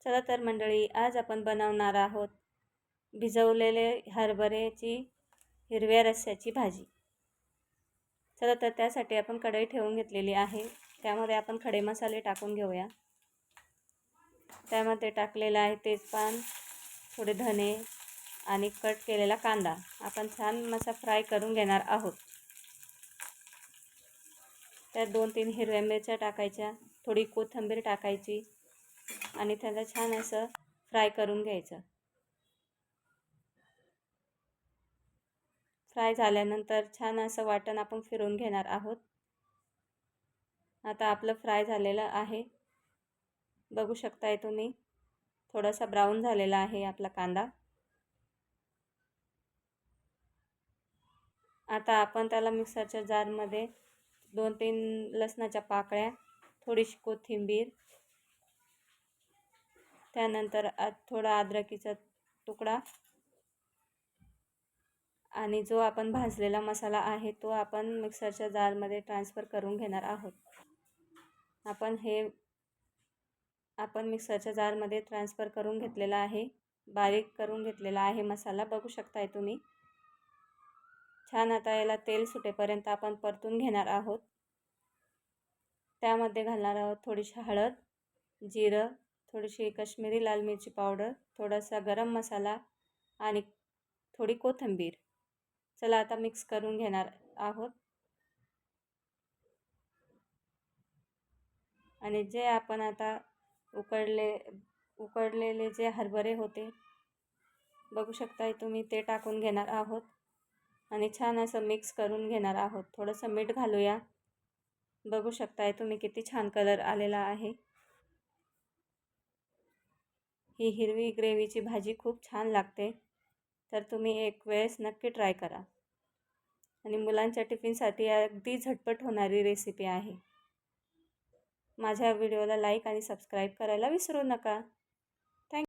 चला तर मंडळी, आज आपण बनवणार आहोत भिजवलेले हरभऱ्याची हिरव्या रस्स्याची भाजी। चला तर त्यासाठी आपण कढई ठेवून घेतलेली आहे। त्यामध्ये आपण खडे मसाले टाकून घेऊया। त्यामध्ये टाकलेला आहे तेजपान, थोडे धने आणि कट केलेला कांदा। आपण छान मसा फ्राय करून घेणार आहोत। त्यात 2-3 हिरव्या मिरच्या टाकायच्या, थोडी कोथिंबीर टाकायची आणि त्याला छान असं फ्राय करून घ्यायचं। फ्राय झाल्यानंतर छान असं वाटण आपण फिरवून घेणार आहोत। आता आपलं फ्राय झालेलं आहे, बघू शकताय तुम्ही, थोडासा ब्राऊन झालेला आहे आपला कांदा। आता आपण त्याला मिक्सरच्या जारमध्ये 2-3 लसणाच्या पाकळ्या, थोडीशी कोथिंबीर, त्यानंतर थोडा अद्रकीचा तुकडा आणि जो आपण भाजलेला मसाला आहे तो आपण मिक्सरच्या जारमध्ये ट्रान्सफर करून घेणार आहोत। आपण मिक्सरच्या जारमध्ये ट्रान्सफर करून घेतलेला आहे, बारीक करून घेतलेला आहे मसाला, बघू शकताय तुम्ही। छान आता याला तेल सुटेपर्यंत आपण परतून घेणार आहोत। त्यामध्ये घालणार आहोत थोडीशी हळद, जिरं, थोडीशी काश्मीरी लाल मिरची पावडर, थोडासा गरम मसाला आणि थोडी कोथिंबीर। चला आता मिक्स करून घेणार आहोत। आणि जे आपण आता उकडलेले जे हरभरे होते, बघू शकताय तुम्ही, ते टाकून घेणार आहोत आणि छान असं मिक्स करून घेणार आहोत। थोडंसं मीठ घालूया, बघू शकताय तुम्ही किती छान कलर आलेला आहे। ही हिरवी ग्रेव्हीची भाजी खूप छान लागते, तर तुम्ही एक वेळेस नक्की ट्राय करा। आणि मुलांच्या टिफिनसाठी अगदी झटपट होणारी रेसिपी आहे। माझ्या व्हिडिओला लाईक आणि सबस्क्राईब करायला विसरू नका।